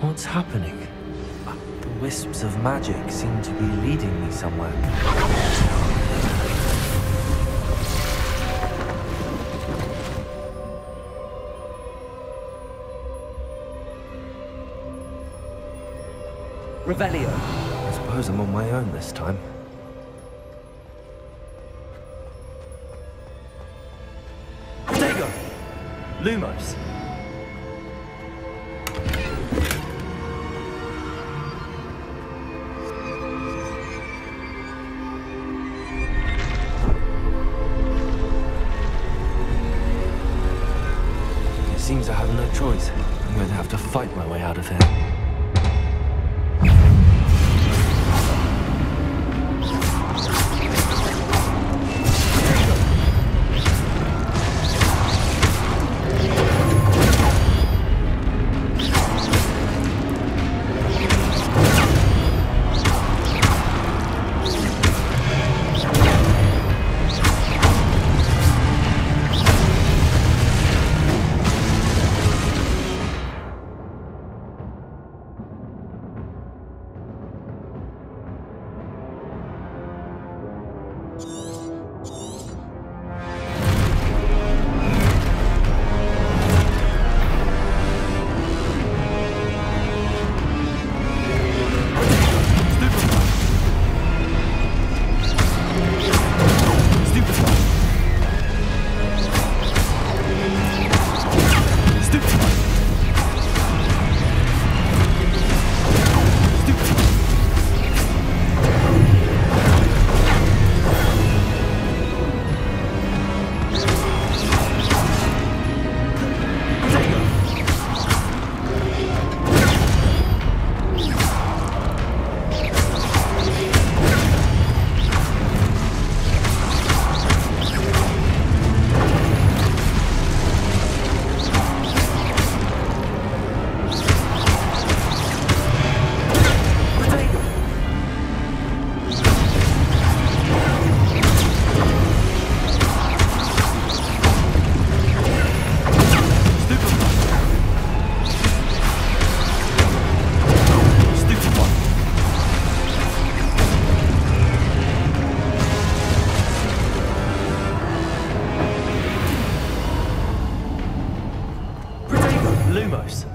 What's happening? The wisps of magic seem to be leading me somewhere. Revelio. I suppose I'm on my own this time. Protego! Lumos. It seems I have no choice. I'm going to have to fight my way out of here. Lumos.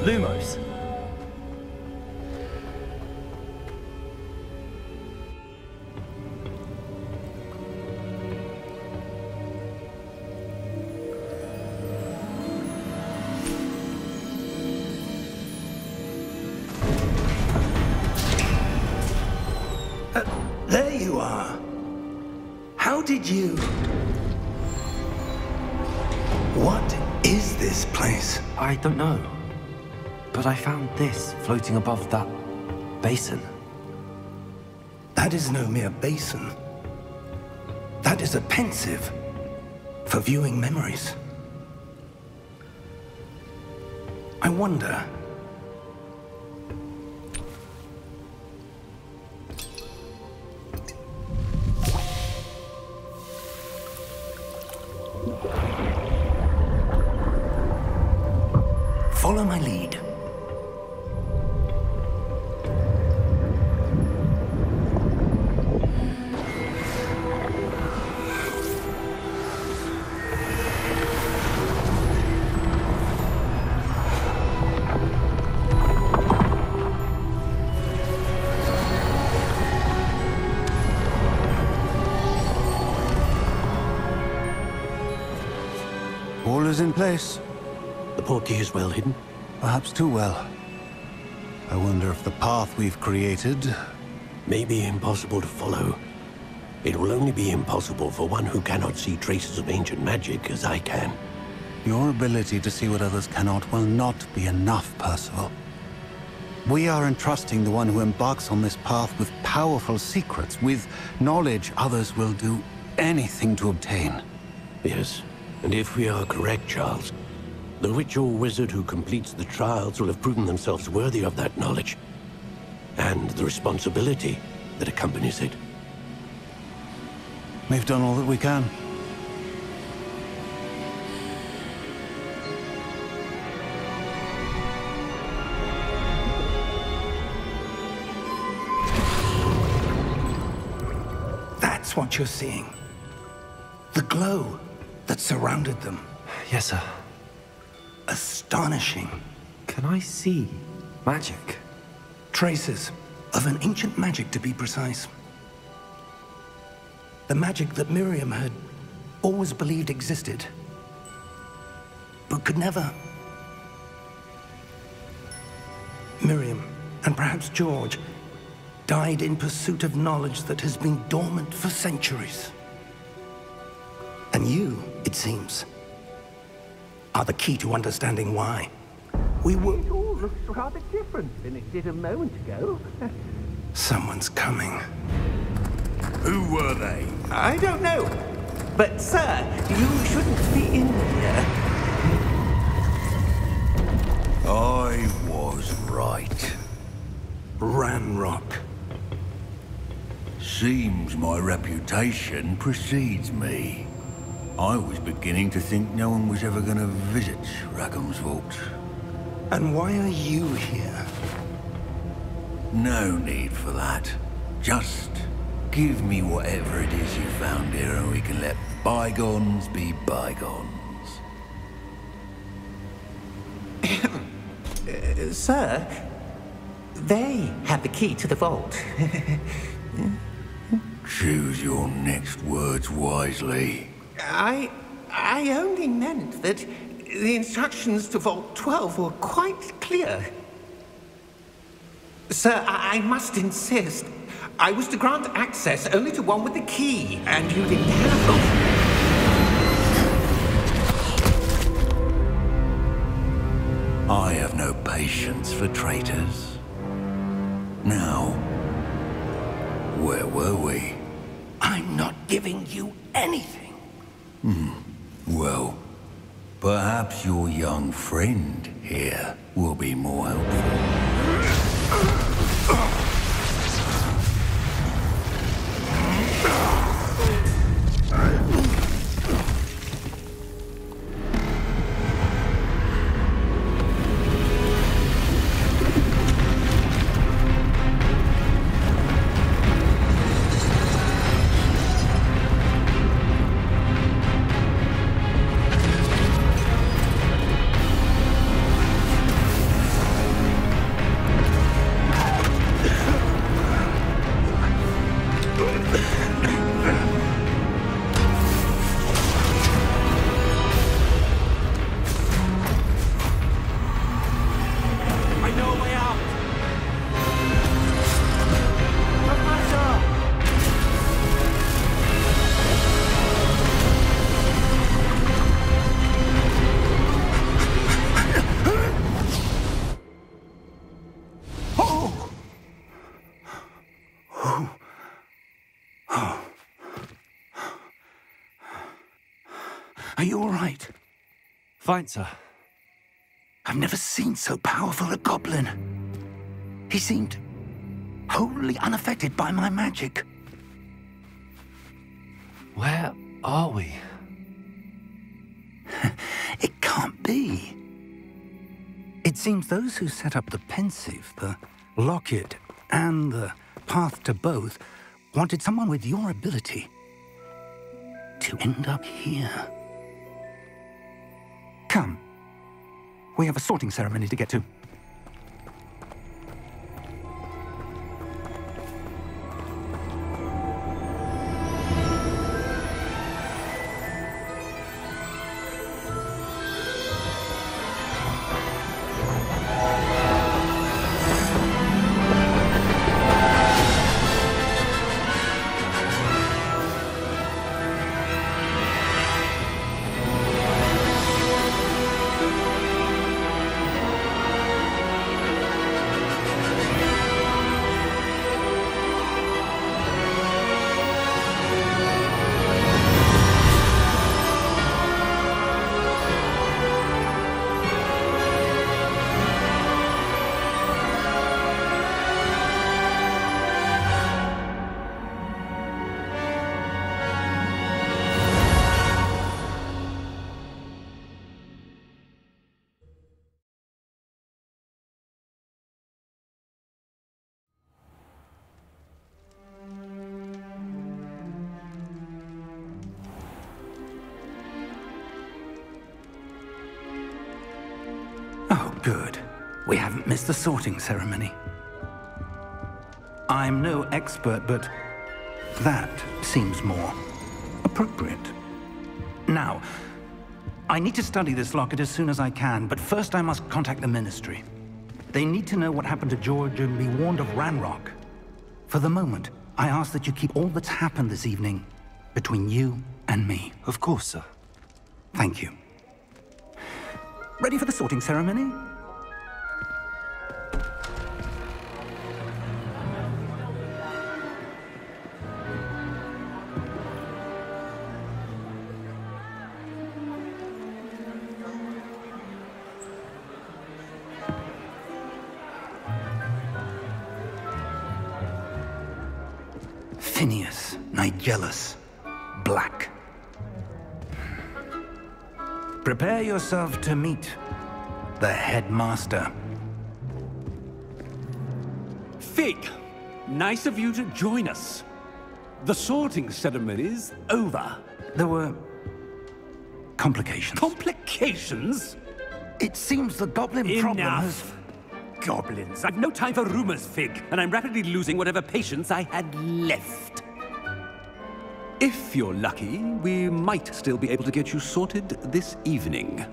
Lumos. There you are. How did you... What is this place? I don't know. But I found this floating above that basin. That is no mere basin. That is a pensive for viewing memories. I wonder... Follow my lead. All is in place. The portkey is well hidden. Perhaps too well. I wonder if the path we've created... May be impossible to follow. It will only be impossible for one who cannot see traces of ancient magic as I can. Your ability to see what others cannot will not be enough, Percival. We are entrusting the one who embarks on this path with powerful secrets, with knowledge others will do anything to obtain. Yes, and if we are correct, Charles, the witch or wizard who completes the trials will have proven themselves worthy of that knowledge, and the responsibility that accompanies it. We've done all that we can. That's what you're seeing. The glow that surrounded them. Yes, sir. Astonishing. Can I see magic? Traces of an ancient magic, to be precise. The magic that Miriam had always believed existed, but could never. Miriam, and perhaps George, died in pursuit of knowledge that has been dormant for centuries. And you, it seems, are the key to understanding why. We were... It all looks rather different than it did a moment ago. Someone's coming. Who were they? I don't know. But, sir, you shouldn't be in here. I was right. Ranrock. Seems my reputation precedes me. I was beginning to think no one was ever going to visit Rackham's vault. And why are you here? No need for that. Just give me whatever it is you found here and we can let bygones be bygones. Sir, they had the key to the vault. Choose your next words wisely. I only meant that the instructions to Vault 12 were quite clear. Sir, I must insist. I was to grant access only to one with the key, and you didn't have I have no patience for traitors. Now, where were we? I'm not giving you anything. Well, perhaps your young friend here will be more helpful. Are you all right? Fine, sir. I've never seen so powerful a goblin. He seemed wholly unaffected by my magic. Where are we? It can't be. It seems those who set up the pensive, the locket, and the path to both wanted someone with your ability to end up here. Come. We have a sorting ceremony to get to. Oh, good. We haven't missed the sorting ceremony. I'm no expert, but that seems more appropriate. Now, I need to study this locket as soon as I can, but first I must contact the Ministry. They need to know what happened to George and be warned of Ranrock. For the moment, I ask that you keep all that's happened this evening between you and me. Of course, sir. Thank you. Ready for the sorting ceremony? Phineas, Nigellus, Black. Prepare yourself to meet the headmaster. Fig, nice of you to join us. The sorting ceremony's over. There were complications. Complications? It seems the goblin problem has... Enough. Goblins. I've no time for rumors, Fig, and I'm rapidly losing whatever patience I had left. If you're lucky, we might still be able to get you sorted this evening.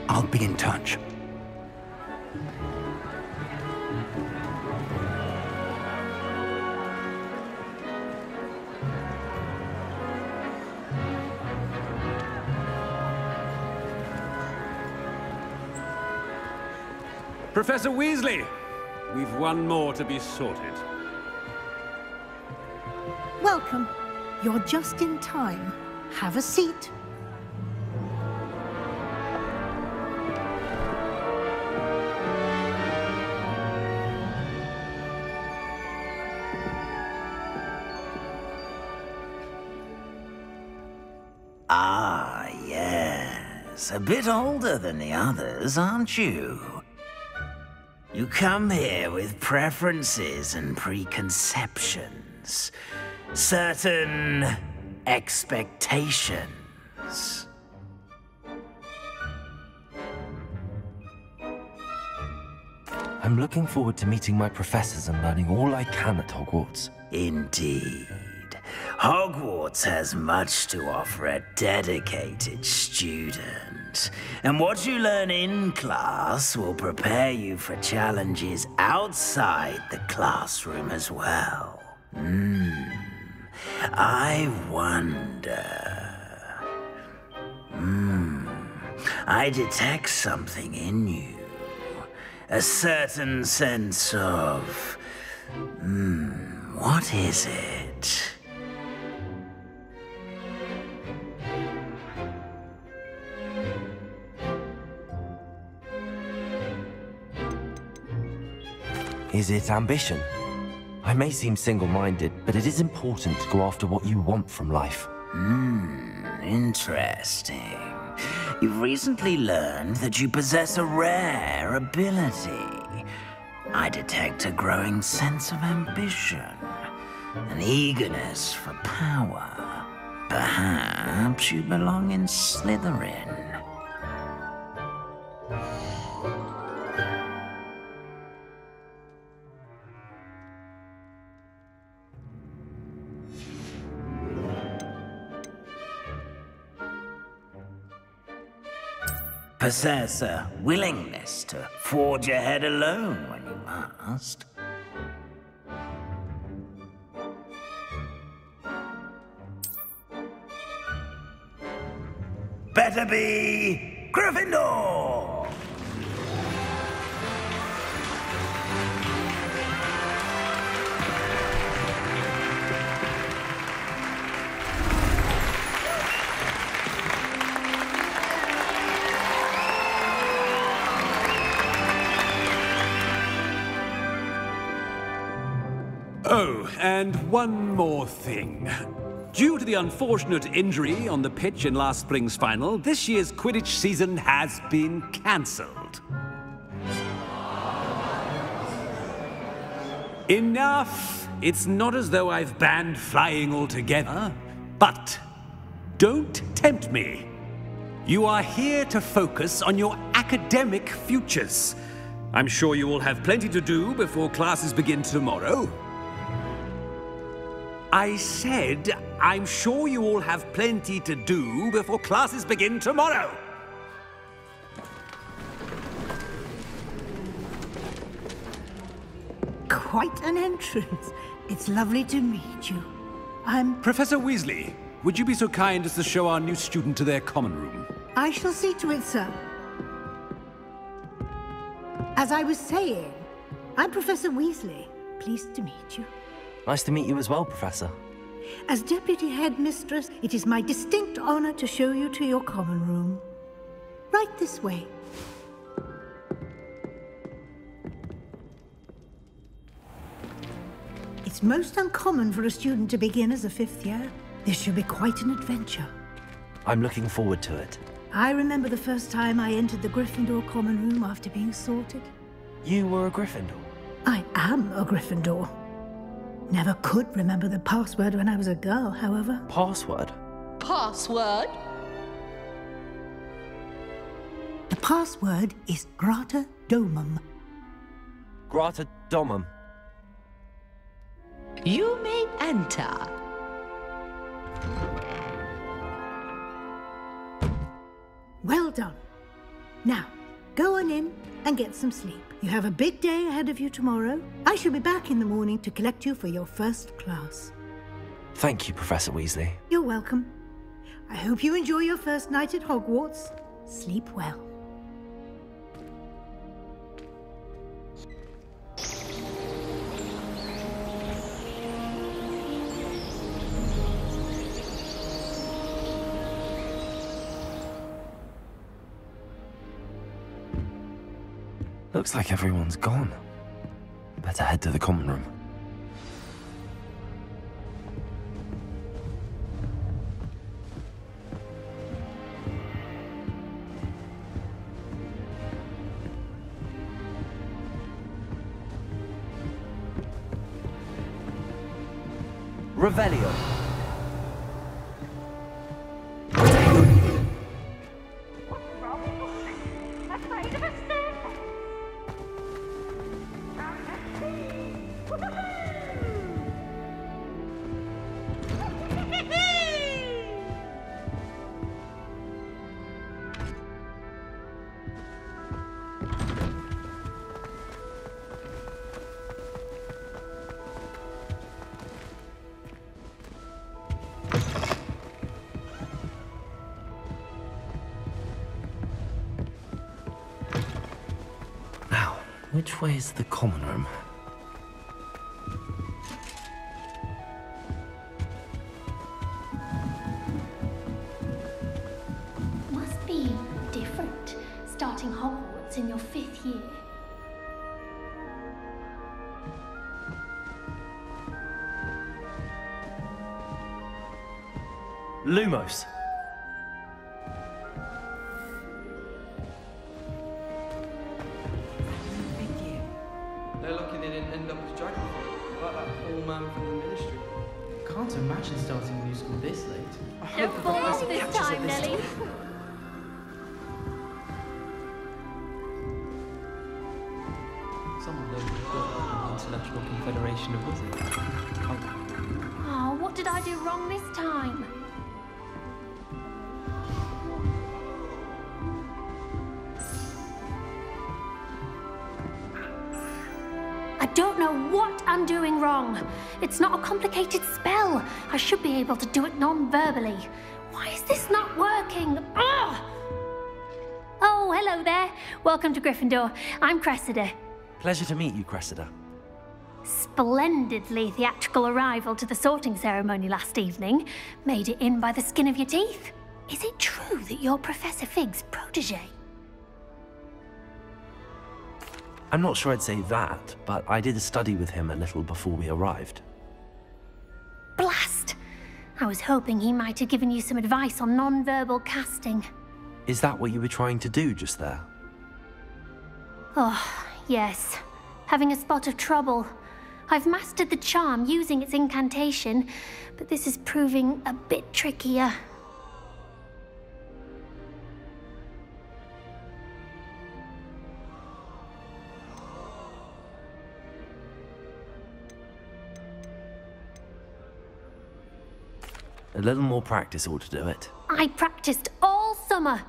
I'll be in touch. Professor Weasley, we've one more to be sorted. Welcome. You're just in time. Have a seat. Ah, yes. A bit older than the others, aren't you? You come here with preferences and preconceptions. Certain expectations. I'm looking forward to meeting my professors and learning all I can at Hogwarts. Indeed. Hogwarts has much to offer a dedicated student. And what you learn in class will prepare you for challenges outside the classroom as well. I wonder... I detect something in you. A certain sense of... what is it? Is it ambition? I may seem single-minded, but it is important to go after what you want from life. Interesting. You've recently learned that you possess a rare ability. I detect a growing sense of ambition, an eagerness for power. Perhaps you belong in Slytherin. Possess a willingness to forge ahead alone when you must. Better be Gryffindor! Oh, and one more thing. Due to the unfortunate injury on the pitch in last spring's final, this year's Quidditch season has been cancelled. Enough! It's not as though I've banned flying altogether, but don't tempt me. You are here to focus on your academic futures. I'm sure you will have plenty to do before classes begin tomorrow. I said, I'm sure you all have plenty to do before classes begin tomorrow. Quite an entrance. It's lovely to meet you. I'm... Professor Weasley, would you be so kind as to show our new student to their common room? I shall see to it, sir. As I was saying, I'm Professor Weasley. Pleased to meet you. Nice to meet you as well, Professor. As Deputy Headmistress, it is my distinct honor to show you to your common room. Right this way. It's most uncommon for a student to begin as a 5th year. This should be quite an adventure. I'm looking forward to it. I remember the first time I entered the Gryffindor common room after being sorted. You were a Gryffindor? I am a Gryffindor. Never could remember the password when I was a girl, however. Password? Password? The password is Grata Domum. Grata Domum. You may enter. Well done. Now, go on in and get some sleep. You have a big day ahead of you tomorrow. I shall be back in the morning to collect you for your first class. Thank you, Professor Weasley. You're welcome. I hope you enjoy your first night at Hogwarts. Sleep well. Looks like everyone's gone. Better head to the common room. Revelio. Which way is the common room? Must be different, starting Hogwarts in your 5th year. Lumos. They're lucky they didn't end up as Dragonfly, like that poor man from the Ministry. Can't imagine starting a new school this late. I Don't hope the fall off professor this catches time, it this Nelly. time. Someone knows the International Confederation of Wizards. Oh, what did I do wrong this time? I don't know what I'm doing wrong. It's not a complicated spell. I should be able to do it non-verbally. Why is this not working? Ugh! Oh, hello there. Welcome to Gryffindor. I'm Cressida. Pleasure to meet you, Cressida. Splendidly theatrical arrival to the sorting ceremony last evening. Made it in by the skin of your teeth. Is it true that you're Professor Fig's protege? I'm not sure I'd say that, but I did study with him a little before we arrived. Blast! I was hoping he might have given you some advice on non-verbal casting. Is that what you were trying to do just there? Oh, yes. Having a spot of trouble. I've mastered the charm using its incantation, but this is proving a bit trickier. A little more practice ought to do it. I practiced all summer.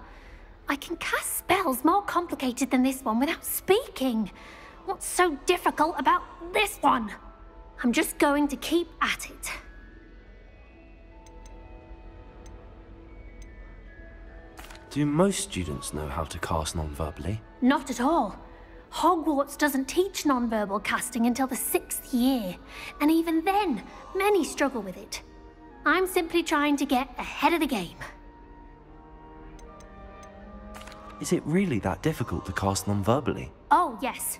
I can cast spells more complicated than this one without speaking. What's so difficult about this one? I'm just going to keep at it. Do most students know how to cast non-verbally? Not at all. Hogwarts doesn't teach nonverbal casting until the 6th year, and even then, many struggle with it. I'm simply trying to get ahead of the game. Is it really that difficult to cast non-verbally? Oh, yes.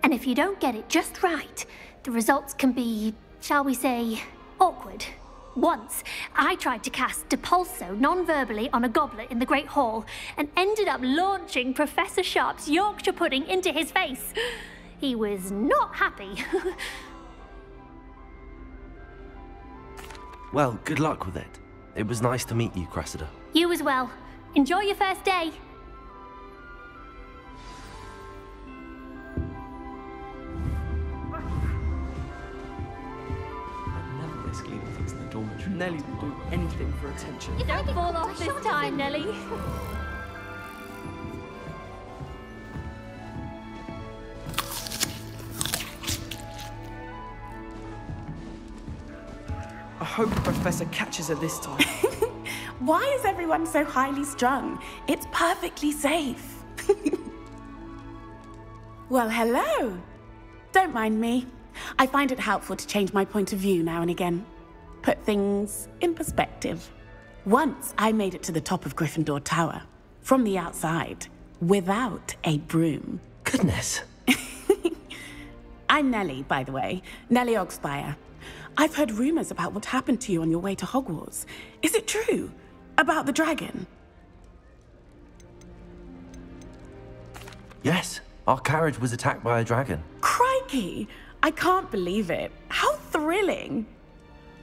And if you don't get it just right, the results can be, shall we say, awkward. Once, I tried to cast Depulso non-verbally on a goblet in the Great Hall and ended up launching Professor Sharp's Yorkshire pudding into his face. He was not happy. Well, good luck with it. It was nice to meet you, Cressida. You as well. Enjoy your first day. Nelly will do anything for attention. You don't fall off this time, Nelly. I hope the Professor catches her this time. Why is everyone so highly strung? It's perfectly safe. Well, hello. Don't mind me. I find it helpful to change my point of view now and again. Put things in perspective. Once I made it to the top of Gryffindor Tower, from the outside, without a broom. Goodness. I'm Nellie, by the way. Nellie Ogspire. I've heard rumors about what happened to you on your way to Hogwarts. Is it true? About the dragon? Yes, our carriage was attacked by a dragon. Crikey! I can't believe it. How thrilling!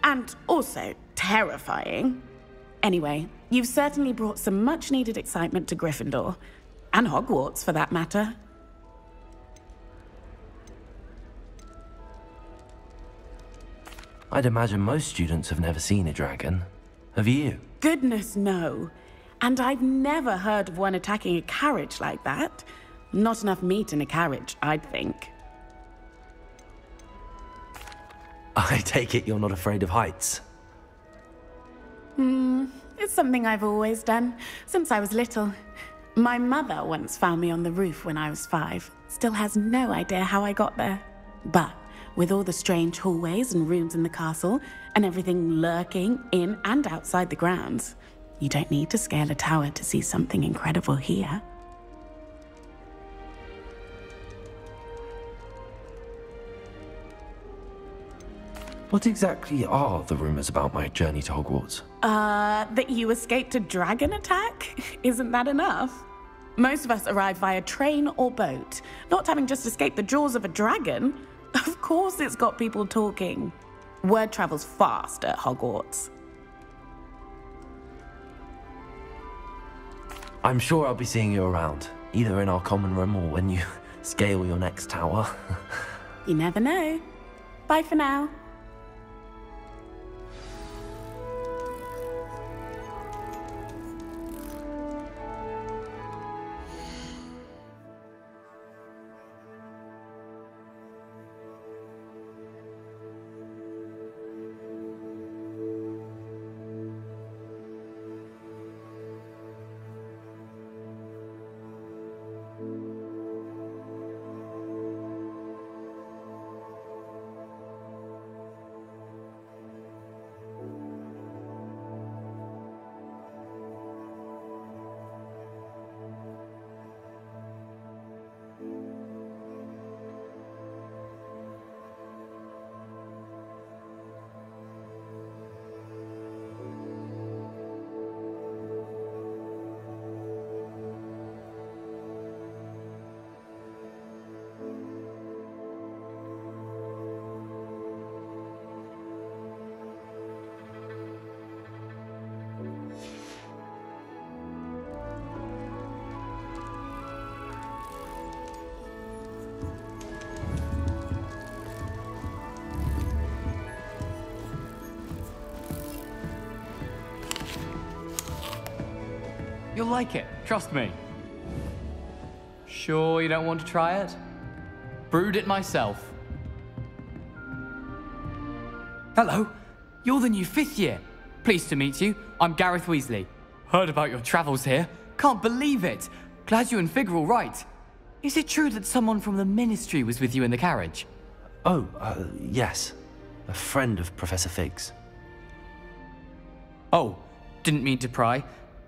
And also terrifying. Anyway, you've certainly brought some much-needed excitement to Gryffindor. And Hogwarts, for that matter. I'd imagine most students have never seen a dragon. Have you? Goodness, no. And I've never heard of one attacking a carriage like that. Not enough meat in a carriage, I'd think. I take it you're not afraid of heights. It's something I've always done, since I was little. My mother once found me on the roof when I was 5. Still has no idea how I got there. But with all the strange hallways and rooms in the castle, and everything lurking in and outside the grounds, you don't need to scale a tower to see something incredible here. What exactly are the rumors about my journey to Hogwarts? That you escaped a dragon attack? Isn't that enough? Most of us arrive via train or boat, not having just escaped the jaws of a dragon. Of course it's got people talking. Word travels fast at Hogwarts. I'm sure I'll be seeing you around, either in our common room or when you scale your next tower. You never know. Bye for now. You'll like it, trust me. Sure you don't want to try it? Brewed it myself. Hello, you're the new 5th year. Pleased to meet you. I'm Gareth Weasley. Heard about your travels here. Can't believe it. Glad you and Fig are all right. Is it true that someone from the Ministry was with you in the carriage? Oh, yes. A friend of Professor Fig's. Oh, didn't mean to pry.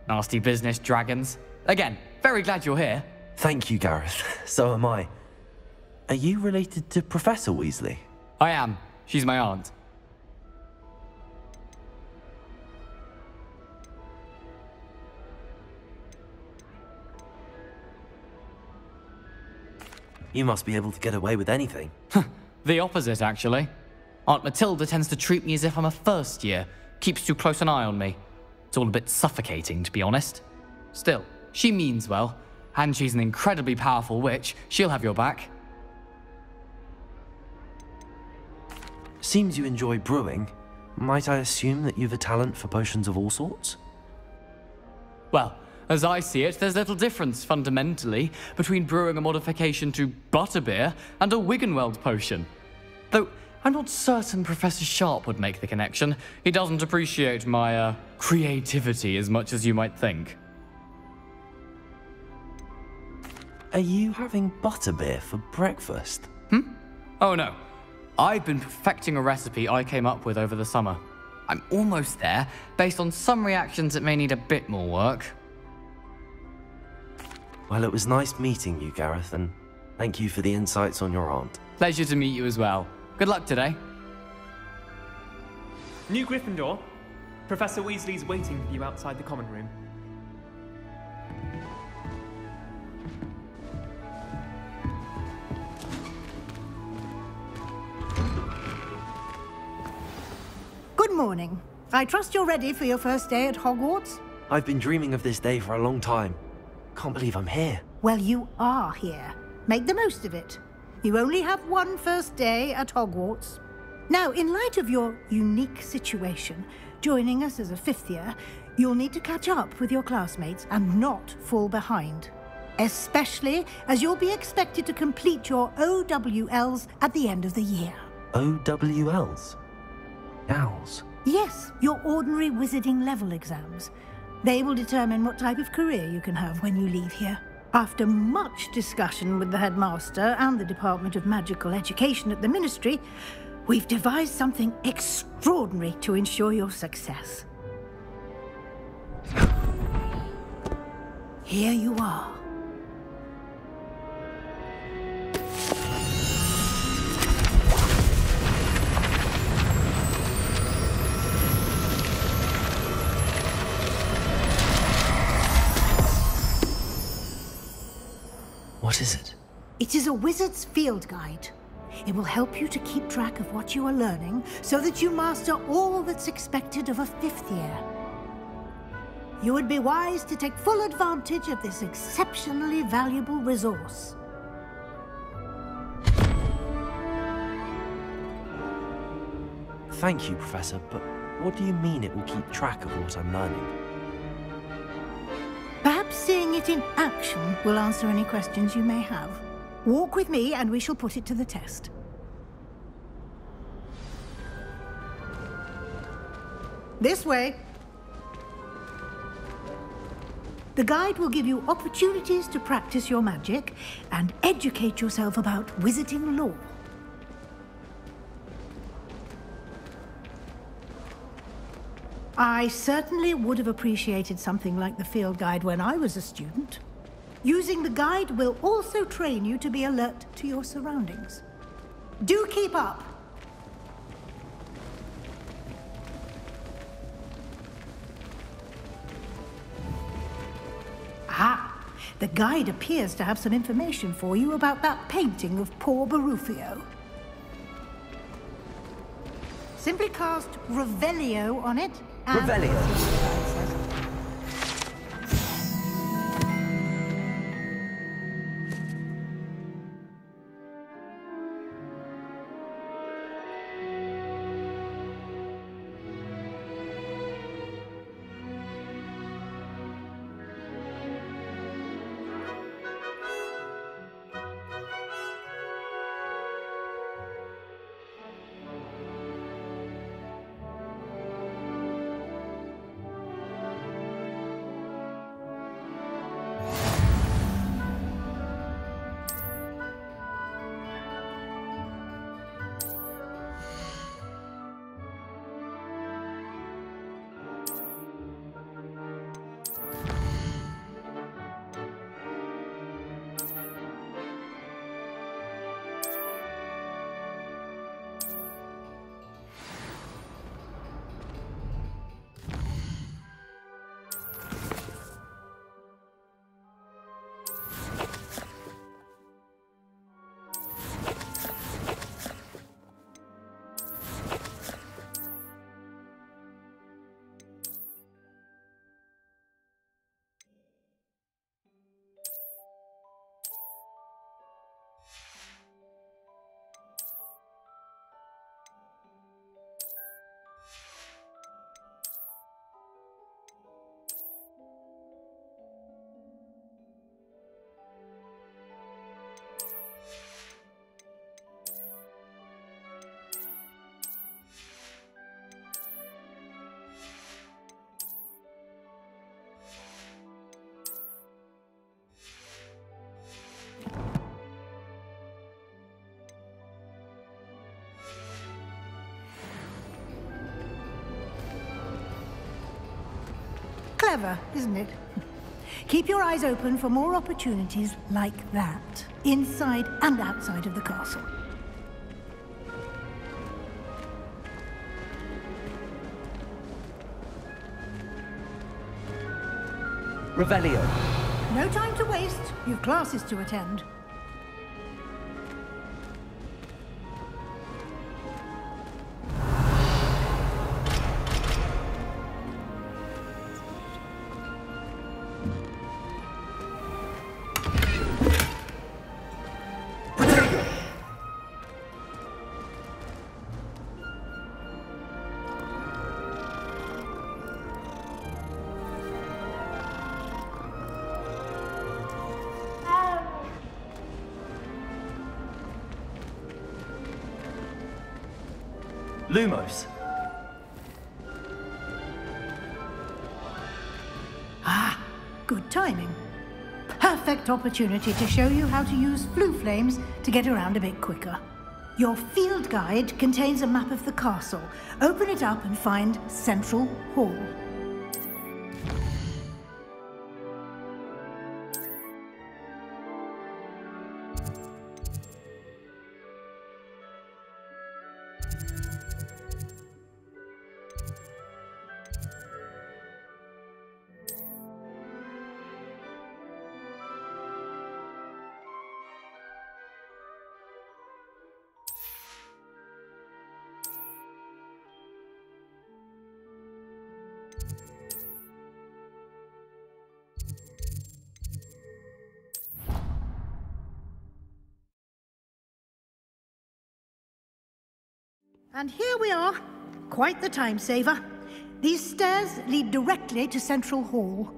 Nasty business, dragons. Again, very glad you're here. Thank you, Gareth. So am I. Are you related to Professor Weasley? I am. She's my aunt. You must be able to get away with anything. The opposite, actually. Aunt Matilda tends to treat me as if I'm a first year. Keeps too close an eye on me. It's all a bit suffocating, to be honest. Still, she means well. And she's an incredibly powerful witch. She'll have your back. Seems you enjoy brewing. Might I assume that you've a talent for potions of all sorts? Well, as I see it, there's little difference, fundamentally, between brewing a modification to butterbeer and a Wiggenweld potion. Though, I'm not certain Professor Sharp would make the connection. He doesn't appreciate my, creativity as much as you might think. Are you having butterbeer for breakfast? Oh no. I've been perfecting a recipe I came up with over the summer. I'm almost there, based on some reactions that may need a bit more work. Well, it was nice meeting you, Gareth, and thank you for the insights on your aunt. Pleasure to meet you as well. Good luck today. New Gryffindor. Professor Weasley's waiting for you outside the common room. Good morning. I trust you're ready for your first day at Hogwarts? I've been dreaming of this day for a long time. Can't believe I'm here. Well, you are here. Make the most of it. You only have one first day at Hogwarts. Now, in light of your unique situation, joining us as a 5th year, you'll need to catch up with your classmates and not fall behind. Especially as you'll be expected to complete your OWLs at the end of the year. OWLs? Owls? Yes, your ordinary wizarding level exams. They will determine what type of career you can have when you leave here. After much discussion with the headmaster and the Department of Magical Education at the Ministry, we've devised something extraordinary to ensure your success. Here you are. What is it? It is a wizard's field guide. It will help you to keep track of what you are learning so that you master all that's expected of a 5th year. You would be wise to take full advantage of this exceptionally valuable resource. Thank you, Professor, but what do you mean it will keep track of what I'm learning? Perhaps seeing it in action will answer any questions you may have. Walk with me and we shall put it to the test. This way. The guide will give you opportunities to practice your magic and educate yourself about wizarding lore. I certainly would have appreciated something like the field guide when I was a student. Using the guide will also train you to be alert to your surroundings. Do keep up! Ah, the guide appears to have some information for you about that painting of poor Barufio. Simply cast Revelio on it. Revelio? Clever, isn't it? Keep your eyes open for more opportunities like that, inside and outside of the castle. Revelio. No time to waste. You've classes to attend. Lumos. Ah, good timing. Perfect opportunity to show you how to use flue flames to get around a bit quicker. Your field guide contains a map of the castle. Open it up and find Central Hall. And here we are. Quite the time saver. These stairs lead directly to Central Hall.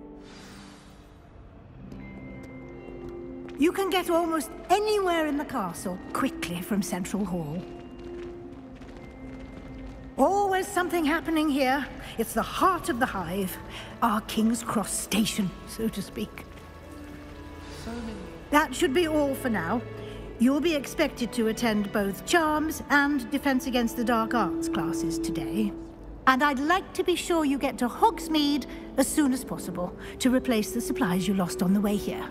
You can get almost anywhere in the castle quickly from Central Hall. Always something happening here. It's the heart of the hive. Our King's Cross station, so to speak. That should be all for now. You'll be expected to attend both Charms and Defense Against the Dark Arts classes today. And I'd like to be sure you get to Hogsmeade as soon as possible to replace the supplies you lost on the way here.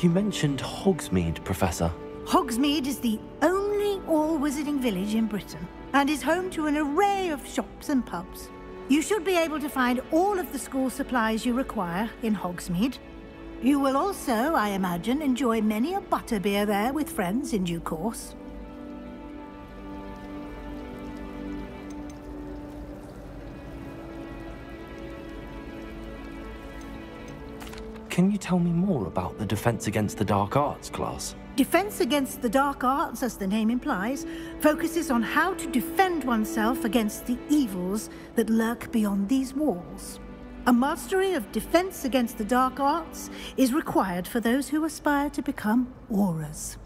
You mentioned Hogsmeade, Professor. Hogsmeade is the only all-wizarding village in Britain and is home to an array of shops and pubs. You should be able to find all of the school supplies you require in Hogsmeade. You will also, I imagine, enjoy many a butterbeer there with friends in due course. Can you tell me more about the Defense Against the Dark Arts class? Defense Against the Dark Arts, as the name implies, focuses on how to defend oneself against the evils that lurk beyond these walls. A mastery of Defense Against the Dark Arts is required for those who aspire to become Aurors.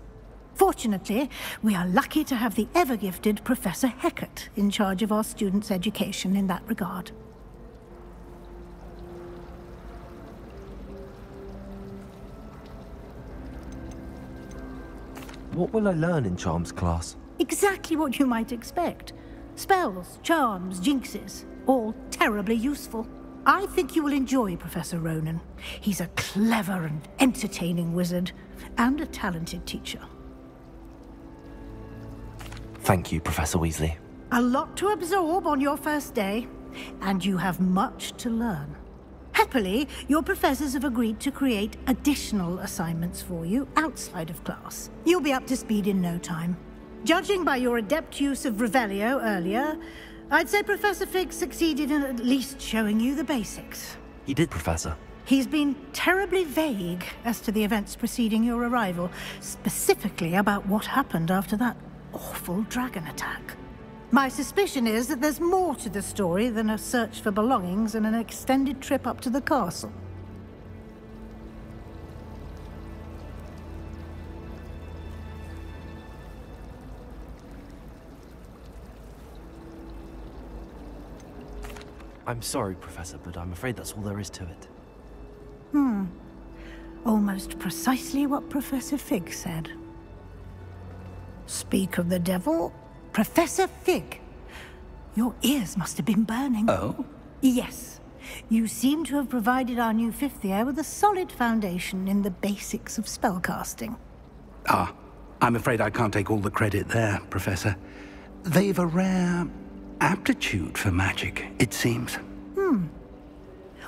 Fortunately, we are lucky to have the ever-gifted Professor Hecat in charge of our students' education in that regard. What will I learn in Charms class? Exactly what you might expect. Spells, charms, jinxes, all terribly useful. I think you will enjoy Professor Ronan. He's a clever and entertaining wizard, and a talented teacher. Thank you, Professor Weasley. A lot to absorb on your first day, and you have much to learn. Happily, your professors have agreed to create additional assignments for you outside of class. You'll be up to speed in no time. Judging by your adept use of Revelio earlier, I'd say Professor Fig succeeded in at least showing you the basics. He did, Professor. He's been terribly vague as to the events preceding your arrival, specifically about what happened after that awful dragon attack. My suspicion is that there's more to the story than a search for belongings and an extended trip up to the castle. I'm sorry, Professor, but I'm afraid that's all there is to it. Almost precisely what Professor Fig said. Speak of the devil, Professor Fig. Your ears must have been burning. Oh? Yes. You seem to have provided our new fifth year with a solid foundation in the basics of spellcasting. Ah, I'm afraid I can't take all the credit there, Professor. They've a rare aptitude for magic, it seems.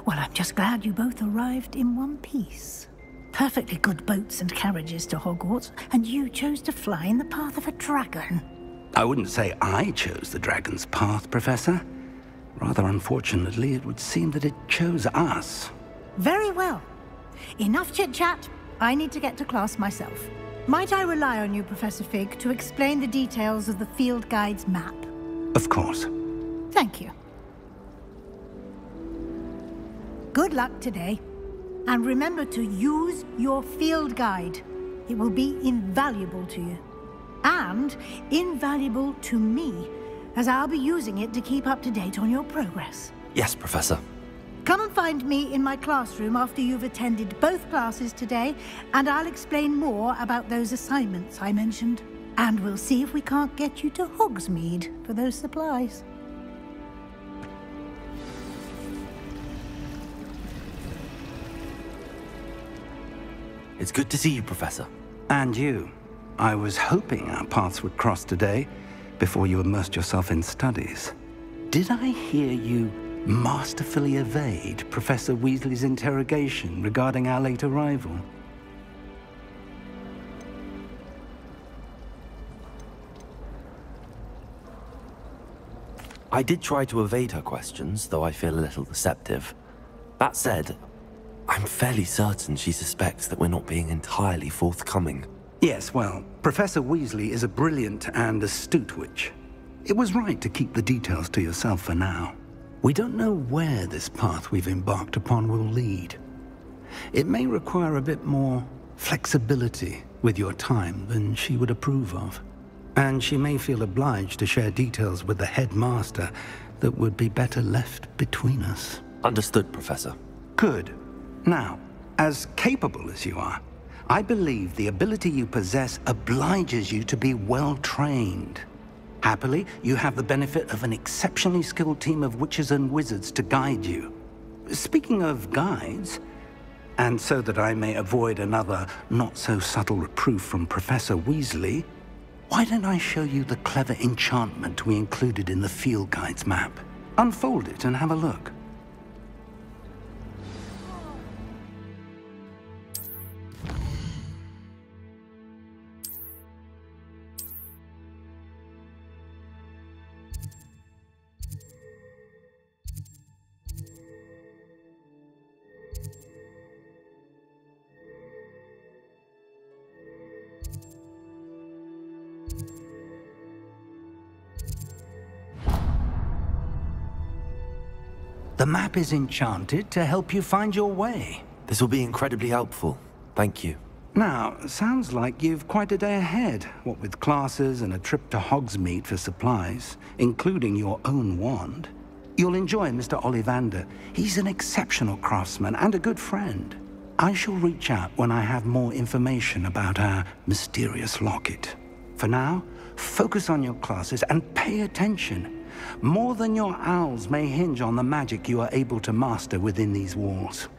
Well, I'm just glad you both arrived in one piece. Perfectly good boats and carriages to Hogwarts, and you chose to fly in the path of a dragon. I wouldn't say I chose the dragon's path, Professor. Rather unfortunately, it would seem that it chose us. Very well. Enough chit-chat. I need to get to class myself. Might I rely on you, Professor Fig, to explain the details of the field guide's map? Of course. Thank you. Good luck today. And remember to use your field guide. It will be invaluable to you. And invaluable to me, as I'll be using it to keep up to date on your progress. Yes, Professor. Come and find me in my classroom after you've attended both classes today, and I'll explain more about those assignments I mentioned. And we'll see if we can't get you to Hogsmeade for those supplies. It's good to see you, Professor. And you. I was hoping our paths would cross today, before you immersed yourself in studies. Did I hear you masterfully evade Professor Weasley's interrogation regarding our late arrival? I did try to evade her questions, though I feel a little deceptive. That said, I'm fairly certain she suspects that we're not being entirely forthcoming. Yes, well, Professor Weasley is a brilliant and astute witch. It was right to keep the details to yourself for now. We don't know where this path we've embarked upon will lead. It may require a bit more flexibility with your time than she would approve of. And she may feel obliged to share details with the headmaster that would be better left between us. Understood, Professor. Good. Now, as capable as you are, I believe the ability you possess obliges you to be well-trained. Happily, you have the benefit of an exceptionally skilled team of witches and wizards to guide you. Speaking of guides, and so that I may avoid another not-so-subtle reproof from Professor Weasley, why don't I show you the clever enchantment we included in the field guide's map? Unfold it and have a look. The map is enchanted to help you find your way. This will be incredibly helpful. Thank you. Now, sounds like you've quite a day ahead, what with classes and a trip to Hogsmeade for supplies, including your own wand. You'll enjoy Mr. Ollivander. He's an exceptional craftsman and a good friend. I shall reach out when I have more information about our mysterious locket. For now, focus on your classes and pay attention. More than your owls may hinge on the magic you are able to master within these walls.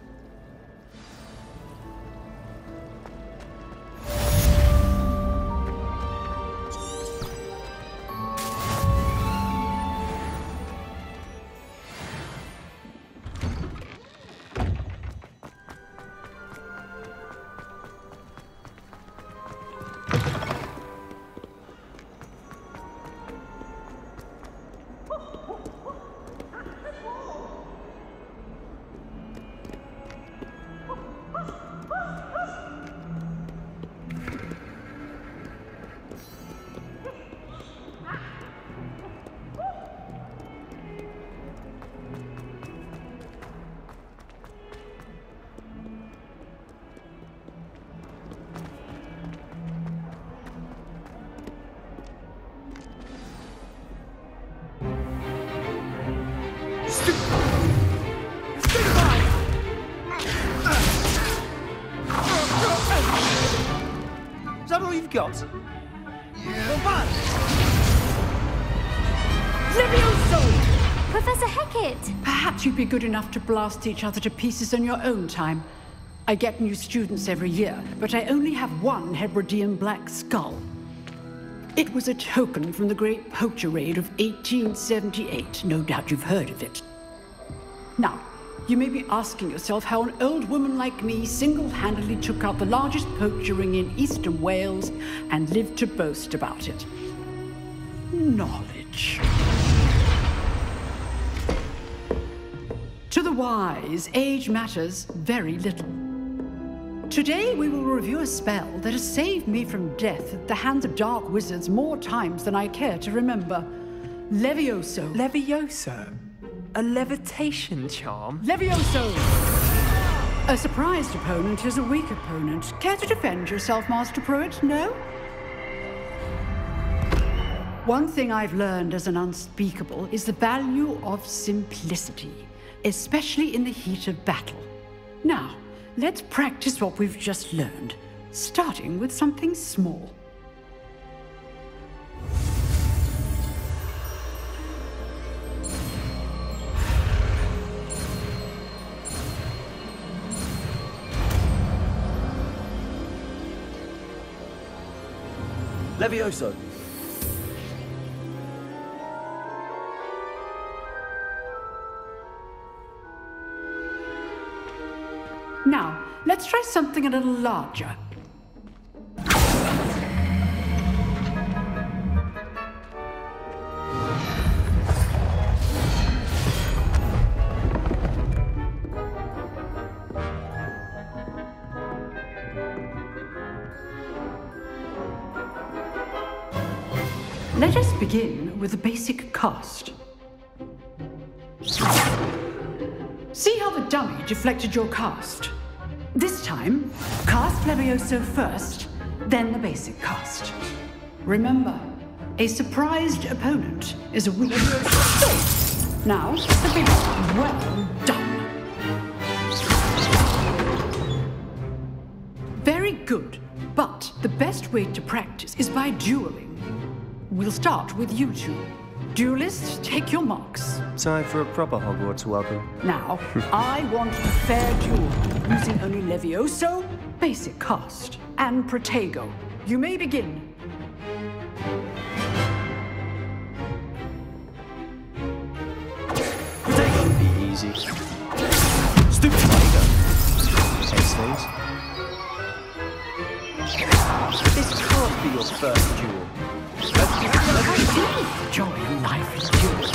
Is that all you've got? Yeah. Levioso! Professor Hecat! Perhaps you'd be good enough to blast each other to pieces in your own time. I get new students every year, but I only have one Hebridean black skull. It was a token from the Great Poacher Raid of 1878. No doubt you've heard of it. Now, you may be asking yourself how an old woman like me single-handedly took out the largest poacher ring in eastern Wales and lived to boast about it. Knowledge. To the wise, age matters very little. Today we will review a spell that has saved me from death at the hands of dark wizards more times than I care to remember. Levioso. Levioso? A levitation charm? Levioso! A surprised opponent is a weak opponent. Care to defend yourself, Master Pruitt? No? One thing I've learned as an unspeakable is the value of simplicity, especially in the heat of battle. Now, let's practice what we've just learned, starting with something small. Levioso. Now, let's try something a little larger. Let us begin with the basic cast. See how the dummy deflected your cast? This time, cast Levioso first, then the basic cast. Remember, a surprised opponent is a weak Levioso. Now, the basic. Well done. Very good, but the best way to practice is by dueling. We'll start with you two. Duelists, take your marks. Time for a proper Hogwarts welcome. Now, I want a fair duel, using only Levioso, basic cast, and Protego. You may begin. Protego should be easy. Stupid Protego. Takes things. This can't be your first duel. I do enjoy life in duels.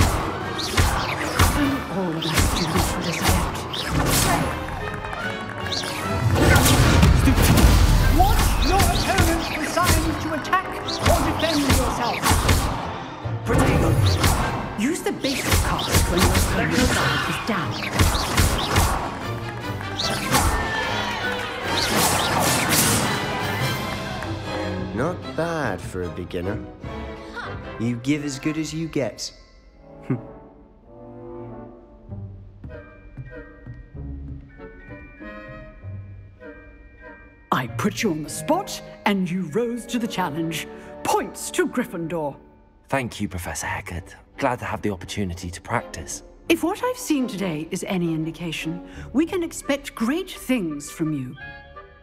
All of my students will accept. Watch your opponent decide to attack or defend yourself. Protego. Use the basic cast when your opponent's guard is down. Not bad for a beginner. You give as good as you get. I put you on the spot, and you rose to the challenge. Points to Gryffindor. Thank you, Professor Hecat. Glad to have the opportunity to practice. If what I've seen today is any indication, we can expect great things from you.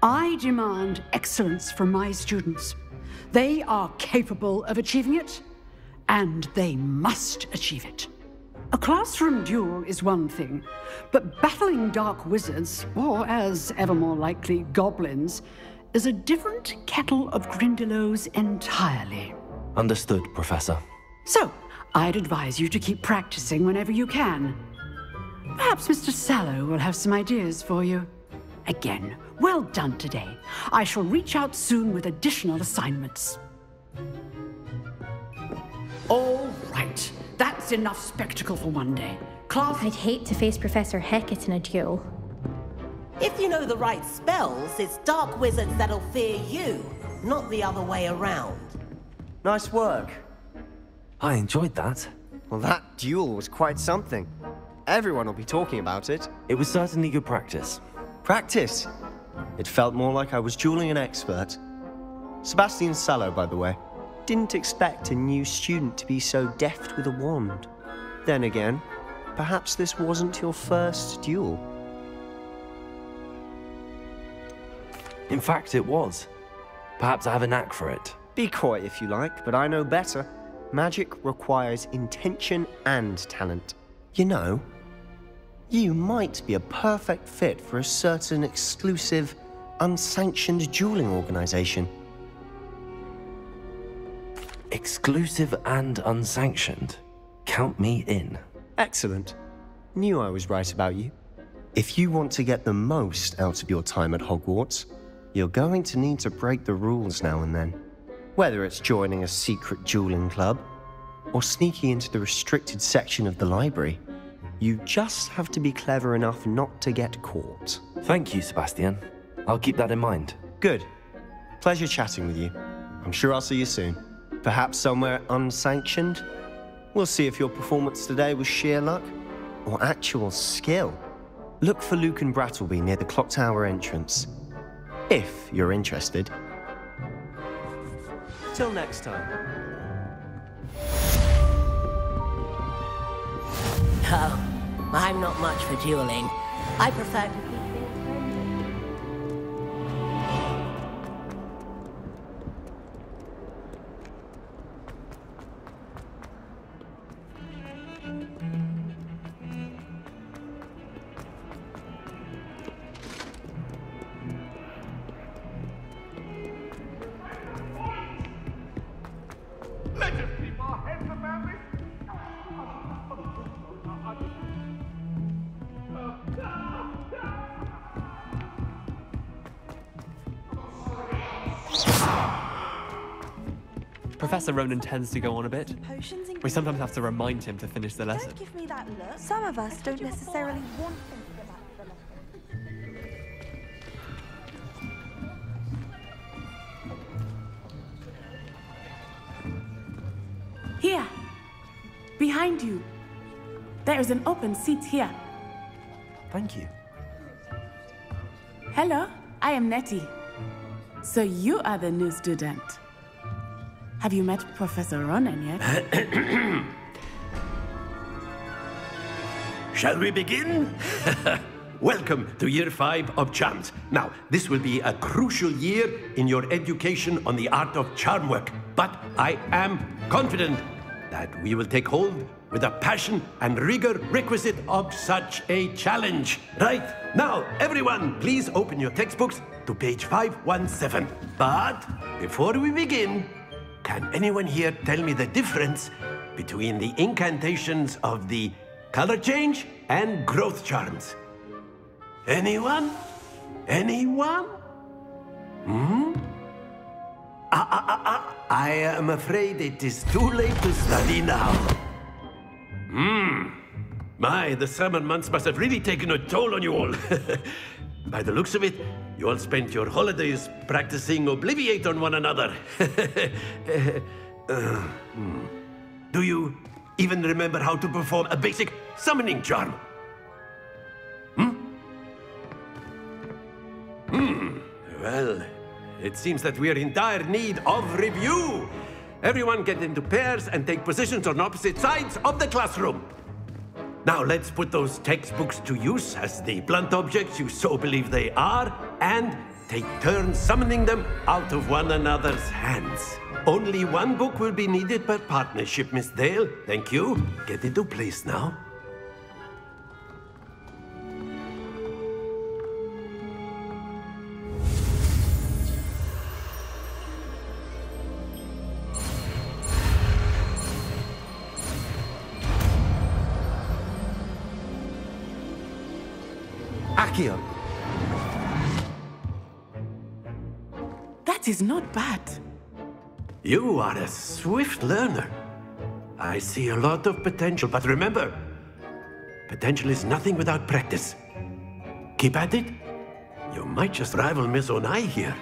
I demand excellence from my students. They are capable of achieving it, and they must achieve it. A classroom duel is one thing, but battling dark wizards, or as ever more likely, goblins, is a different kettle of Grindylows entirely. Understood, Professor. So, I'd advise you to keep practicing whenever you can. Perhaps Mr. Sallow will have some ideas for you. Again, well done today. I shall reach out soon with additional assignments. All right. That's enough spectacle for one day. Class... I'd hate to face Professor Hecat in a duel. If you know the right spells, it's dark wizards that'll fear you, not the other way around. Nice work. I enjoyed that. Well, that duel was quite something. Everyone will be talking about it. It was certainly good practice. Practice? It felt more like I was dueling an expert. Sebastian Sallow, by the way. Didn't expect a new student to be so deft with a wand. Then again, perhaps this wasn't your first duel. In fact, it was. Perhaps I have a knack for it. Be coy if you like, but I know better. Magic requires intention and talent. You know, you might be a perfect fit for a certain exclusive, unsanctioned dueling organization. Exclusive and unsanctioned? Count me in. Excellent. Knew I was right about you. If you want to get the most out of your time at Hogwarts, you're going to need to break the rules now and then. Whether it's joining a secret dueling club, or sneaking into the restricted section of the library, you just have to be clever enough not to get caught. Thank you, Sebastian. I'll keep that in mind. Good. Pleasure chatting with you. I'm sure I'll see you soon. Perhaps somewhere unsanctioned? We'll see if your performance today was sheer luck or actual skill. Look for Luke and Brattleby near the clock tower entrance, if you're interested. Till next time. Oh, I'm not much for dueling. I prefer to keep Let us keep our heads about this. Professor Ronan tends to go on a bit. We sometimes have to remind him to finish the lesson. Don't give me that look. Some of us don't necessarily want him to go back to the lesson. Here. Behind you. There is an open seat here. Thank you. Hello, I am Nettie. So you are the new student. Have you met Professor Ronan yet? Shall we begin? Welcome to Year 5 of Charms. Now, this will be a crucial year in your education on the art of charm work. But I am confident that we will take hold with the passion and rigor requisite of such a challenge. Right, now, everyone, please open your textbooks to page 517. But before we begin, can anyone here tell me the difference between the incantations of the color change and growth charms? Anyone? Anyone? I am afraid it is too late to study now. My, the summer months must have really taken a toll on you all. By the looks of it, you all spent your holidays practicing Obliviate on one another. Do you even remember how to perform a basic summoning charm? Well, it seems that we are in dire need of review. Everyone get into pairs and take positions on opposite sides of the classroom. Now let's put those textbooks to use as the blunt objects you so believe they are, and take turns summoning them out of one another's hands. Only one book will be needed per partnership, Miss Dale. Thank you. Get into place now. Accio. That is not bad. You are a swift learner. I see a lot of potential, but remember, potential is nothing without practice. Keep at it. You might just rival Miss Onai here.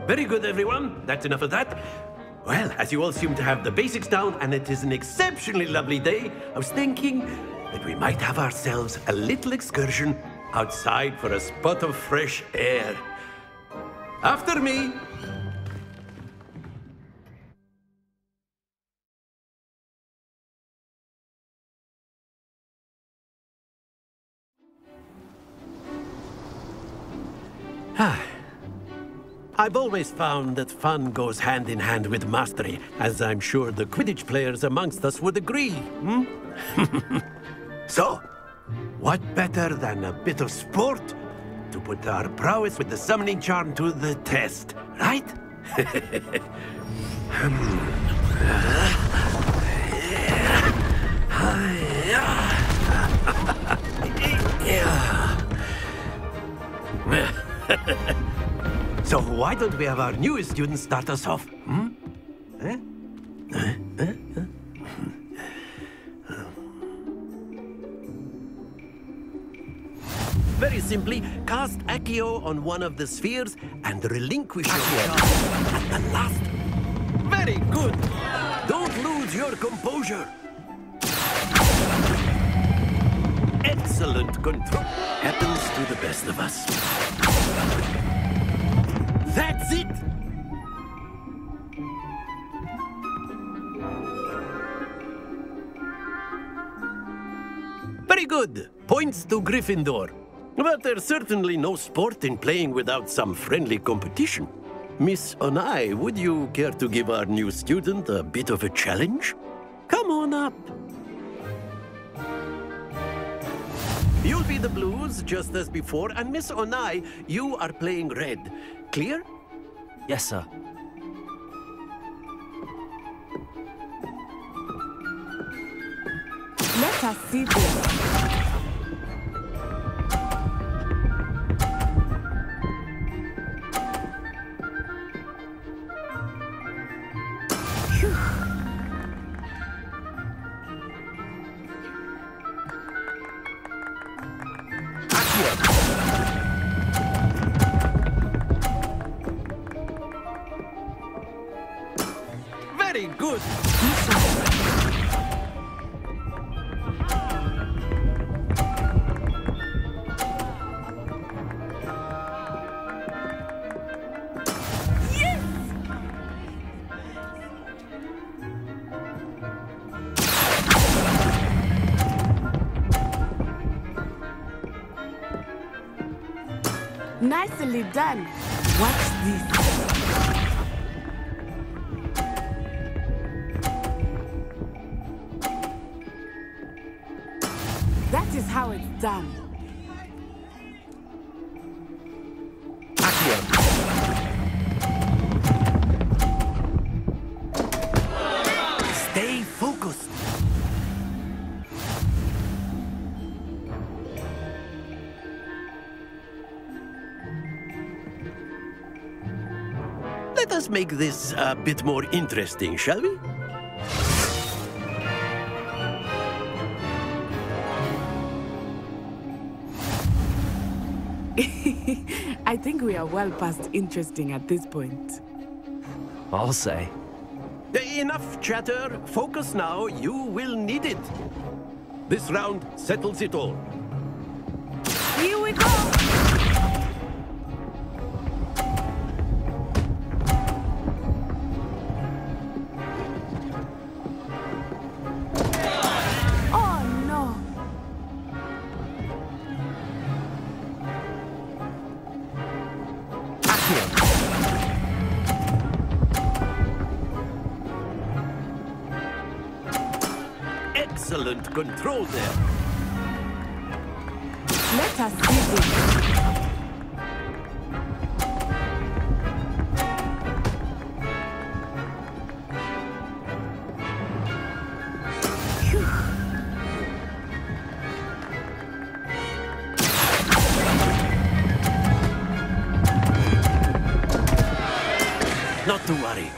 Very good, everyone. That's enough of that. Well, as you all seem to have the basics down, and it is an exceptionally lovely day, I was thinking that we might have ourselves a little excursion outside for a spot of fresh air. After me. I've always found that fun goes hand in hand with mastery, as I'm sure the Quidditch players amongst us would agree, hmm? So, what better than a bit of sport to put our prowess with the summoning charm to the test, right? So why don't we have our newest student start us off? Hmm? Very simply, cast Accio on one of the spheres and relinquish your charge at the last. Very good! Don't lose your composure. Excellent control. Happens to the best of us. That's it! Very good. Points to Gryffindor. But there's certainly no sport in playing without some friendly competition. Miss Onai, would you care to give our new student a bit of a challenge? Come on up. You'll be the blues, just as before, and Miss Onai, you are playing red. Clear? Yes, sir. Let us see this. Very good. Nicely done. Watch this. That is how it's done. Stay focused. Let us make this a bit more interesting, shall we? I think we are well past interesting at this point. I'll say. Enough chatter. Focus now. You will need it. This round settles it all. Here we go! Excellent control there. Let us see this. Not to worry.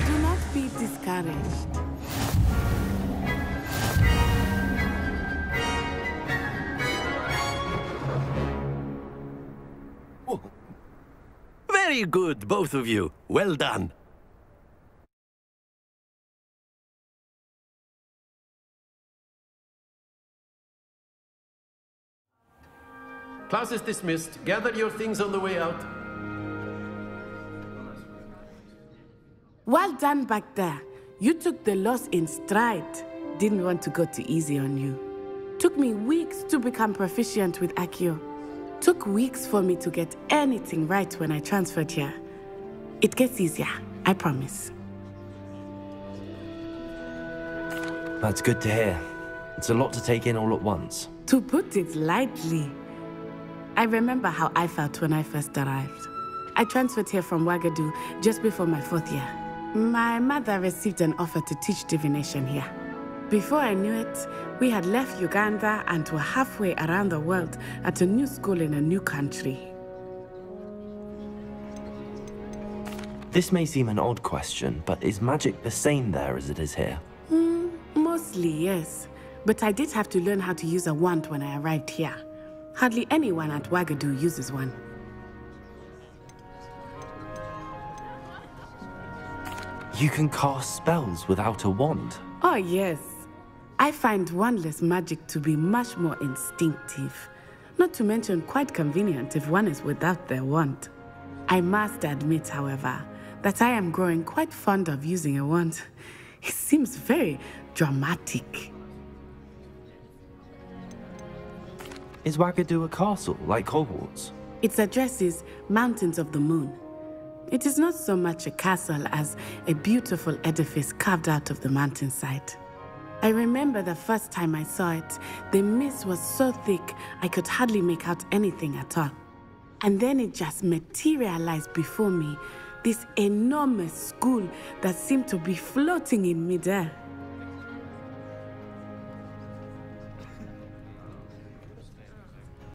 Do not be discouraged. Very good, both of you. Well done. Class is dismissed. Gather your things on the way out. Well done back there. You took the loss in stride. Didn't want to go too easy on you. Took me weeks to become proficient with Accio. Took weeks for me to get anything right when I transferred here. It gets easier, I promise. That's good to hear. It's a lot to take in all at once. To put it lightly, I remember how I felt when I first arrived. I transferred here from Wagadu just before my 4th year. My mother received an offer to teach divination here. Before I knew it, we had left Uganda and were halfway around the world at a new school in a new country. This may seem an odd question, but is magic the same there as it is here? Mostly, yes. But I did have to learn how to use a wand when I arrived here. Hardly anyone at Wagadu uses one. You can cast spells without a wand? Oh, yes. I find wandless magic to be much more instinctive. Not to mention quite convenient if one is without their wand. I must admit, however, that I am growing quite fond of using a wand. It seems very dramatic. Is Wagadu a castle, like Hogwarts? Its address is Mountains of the Moon. It is not so much a castle as a beautiful edifice carved out of the mountainside. I remember the first time I saw it, the mist was so thick I could hardly make out anything at all. And then it just materialized before me, this enormous school that seemed to be floating in midair.